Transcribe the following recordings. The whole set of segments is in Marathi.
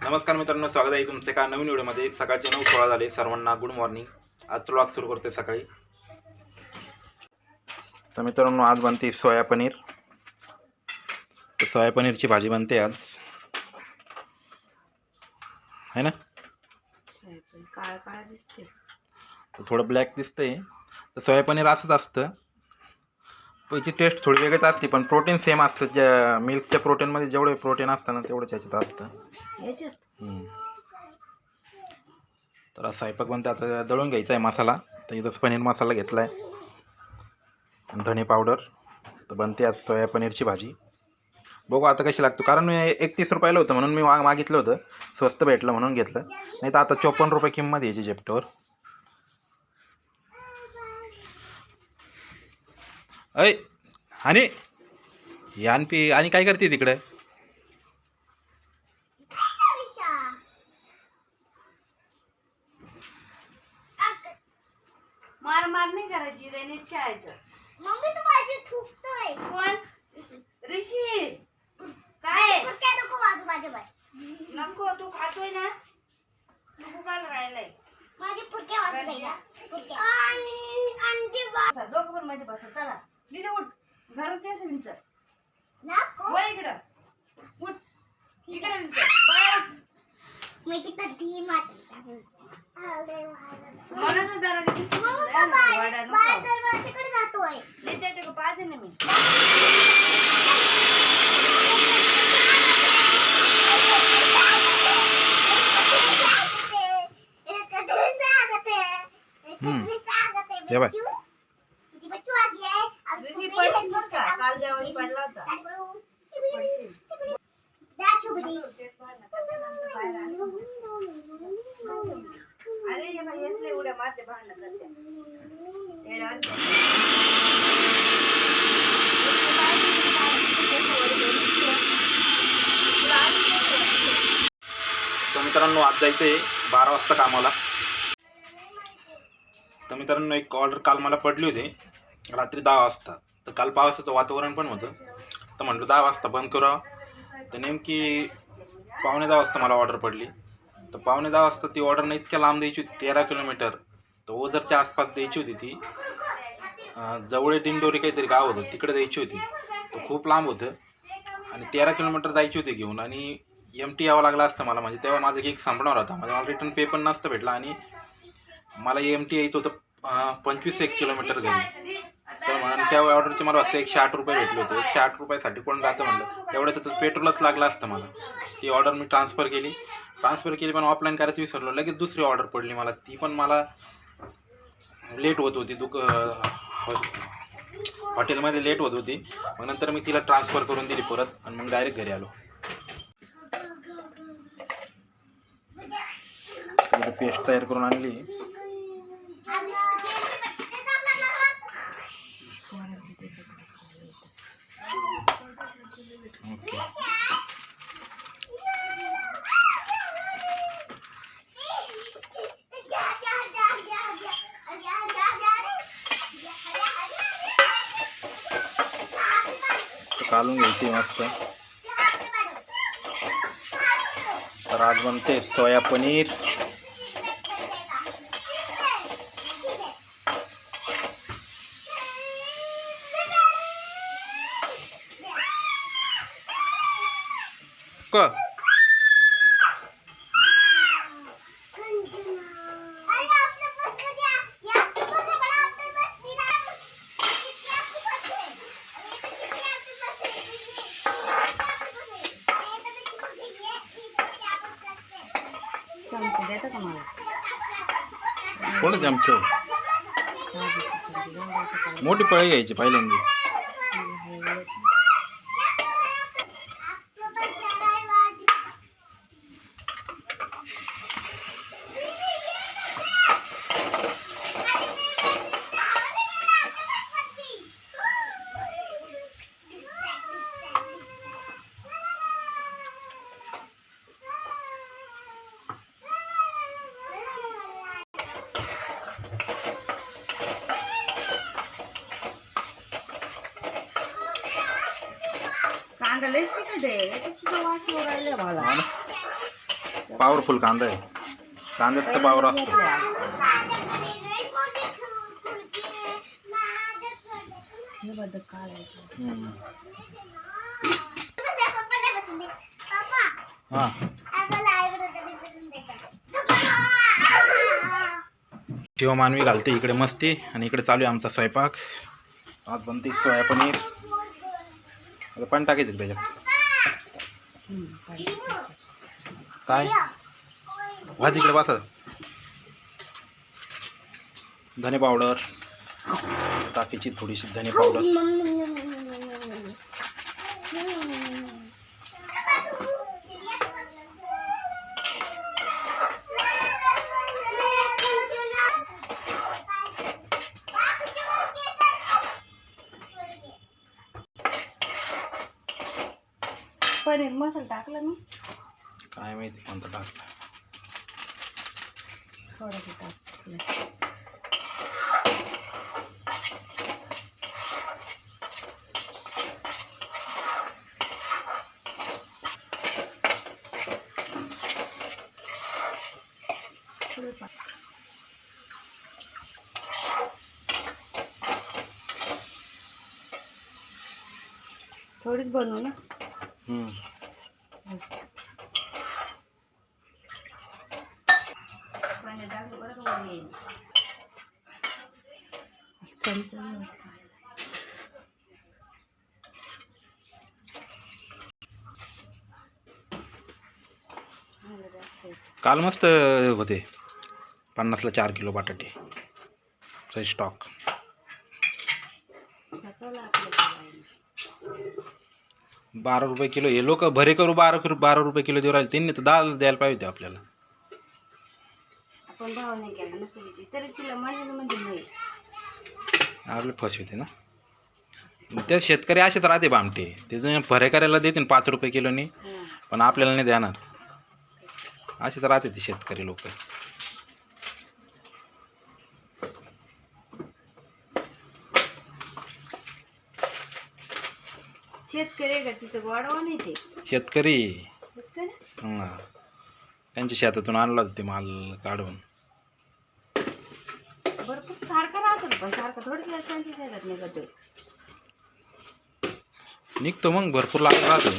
नमस्कार मित्रांनो, स्वागत आहे तुमचे एका नवीन व्हिडिओमध्ये। सकाळचे 9:16 झाले। सर्वांना गुड मॉर्निंग। आज व्लॉग सुरू करतोय सकाळी। तर मित्रांनो, आज बनते सोया पनीर। तर सोया पनीरची भाजी बनते आज, है ना? काळा काळा दिसते, तर थोडं ब्लॅक दिसतंय। तर सोया पनीर असंच असतं, याची टेस्ट थोडी वेगळीच असते, पण प्रोटीन सेम असतं। ज्या मिल्कच्या प्रोटीनमध्ये जेवढे प्रोटीन असतं ना, तेवढंच याच्यात असतं। तर स्वयंपाक बनते। आता दळून घ्यायचा आहे मसाला। तर इथंच पनीर मसाला घेतला आहे, धने पावडर। तर बनते आज सोया पनीरची भाजी। बघू आता कशी लागतो, कारण मी 31 रुपयाला होतं म्हणून मी मागितलं होतं, स्वस्त भेटलं म्हणून घेतलं, नाही तर आता 54 रुपये किंमत यायची जेप्टोवर। अय आणि काय करते तिकडे? मार मार नाही करायची, नीट खेळायचं। मम्मी तू माझी थुकतोय। कोण? ऋषी। काय नको वाजू माझे बाय। नको, तू खातोय ना, नको काल राहिलाय माझी पुरके वाजू द्या। पुरके आणि बसा, दोघं पण मध्ये बसा। चला दिदी उठ, घरात काय सांगितलं नको वळ इकडं, उठ इकडे बाय। मी किती धी माझी मला तर जरा बाय दरवाजाकडे जातोय। मी त्याच्या पाहते ना मी। ये बाय। ऋषी पडली बरं का, काल जेवण पडला होता। अरे ये बाई, येतले उड्या मारते, भांडण करते। तर मित्रांनो, आज जायचंय 12 वाजता कामाला। तर मित्रांनो, एक ऑर्डर काल मला पडली होती रात्री 10 वाजता। तर काल पावसाचं वातावरण पण होतं, तर म्हटलं 10 वाजता बंद करावं। तर नेमकी 9:45 वाजता मला ऑर्डर पडली। तर 9:45 वाजता ती ऑर्डर नाही, इतक्या लांब द्यायची होती, 13 किलोमीटर। तर ओझरच्या आसपास द्यायची होती ती, जवळ दिंडोरी काहीतरी गाव होतं, तिकडे द्यायची होती। तर खूप लांब होतं आणि 13 किलोमीटर जायची होती घेऊन, आणि MT यावं लागलं असतं मला, म्हणजे तेव्हा माझं गिग संपणार होता, मला रिटर्न पे पण नसतं भेटला, आणि मला MT यायचं होतं 25 किलोमीटर घरी। तर म्हणून त्या ऑर्डरचे मला फक्त 108 रुपये भेटले होते। 108 रुपयासाठी कोण जातं म्हणलं, तेवढ्याच तर पेट्रोलच लागलं असतं मला। ती ऑर्डर मी ट्रान्सफर केली, पण ऑफलाईन करायचं विसरलो। लगेच दुसरी ऑर्डर पडली मला, ती पण मला लेट होत होती, हॉटेलमध्ये लेट होत होती। मग नंतर मी तिला ट्रान्सफर करून दिली परत, आणि मग डायरेक्ट घरी आलो। पेस्ट तयार करून आणली। ओके, काढून घ्यायची मस्त। तर आज बनते सोया पनीर। देता का मला? कोण चमचं? मोठी पळी घ्यायची पहिल्यांदा। कांदा लयच तिखट आहे, याच्यात सुद्धा वास येऊ राहिला मला. पॉवरफुल कांदा आहे. कांद्यात तर पावर असतो. हम्म. हां किंवा मानवी घालते इकडे मस्ती आणि इकडे चालू आहे आमचा स्वयंपाक. आज बनते सोया पनीर. आता पाणी टाकायचं त्याच्यात. काय भात इकडे बसा. धने पावडर टाकायची, थोडीशी धने पावडर. पनीर मसाला टाकला ना काय माहिती कोणता टाकला. थोडंसं टाकलं. थोडीच बनवू ना. पाणी टाकलं बरं का वर येईल. काल मस्त होते. 50ला 4 किलो बटाटे फ्रेश स्टॉक. 12 रुपये किलो. हे लोक भरे करू 12 रुपये किलो देऊ राहिले. त्यांनी तर 10 द्यायला पाहिजे आपल्याला. आपण भाव नाही केला नसतो तरी तुला म्हणजे नाही आपले फसवते ना. त्या शेतकरी असेच राहते बामटे. ते भरे करायला देतील 5 रुपये किलोनी, पण आपल्याला नाही देणार. असेच राहते ते शेतकरी लोक. शेतकरी का तिथं गोडवा नाही ते शेतकरी. शेतकरी हां त्यांच्या शेतातून आणला ते माल काढून. भरपूर सारखं राहतो पण सारखं थोडं त्यांच्या शेतात निघतो. निघतो मग भरपूर लागत राहतो.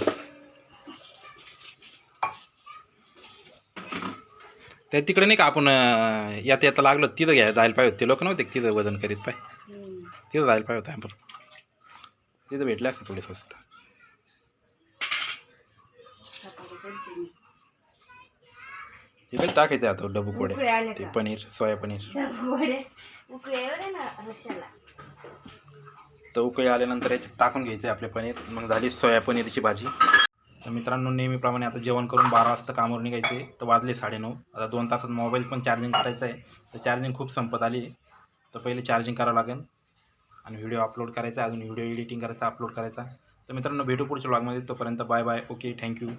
त्या तिकडे नाही का आपण यात येता लागलो तिथं घ्यायला जायला पाहिजे होते. ते लोक नव्हते तिथं वजन करीत पाय. तिथं जायला पाहिजे होतं. तिथं भेटले असते थोडे स्वस्त. इकडे टाकायचं आता डबू कोडे. ते पनीर सोया पनीर. तर उकळी आल्यानंतर याच्यात टाकून घ्यायचं आहे आपले पनीर. मग झाली सोया पनीरची भाजी. तर मित्रांनो नेहमीप्रमाणे आता जेवण करून 12 वाजता कामावर निघायचे. तर वाजले 9:30. आता 2 तासात मोबाईल पण चार्जिंग करायचं आहे. तर चार्जिंग खूप संपत आली. तर पहिले चार्जिंग करावं लागेल आणि व्हिडिओ अपलोड करायचा. अजून व्हिडिओ एडिटिंग करायचा, अपलोड करायचा. तर मित्रांनो भेटू पुढच्या व्लॉगमध्ये. तोपर्यंत बाय बाय. Okay, thank you.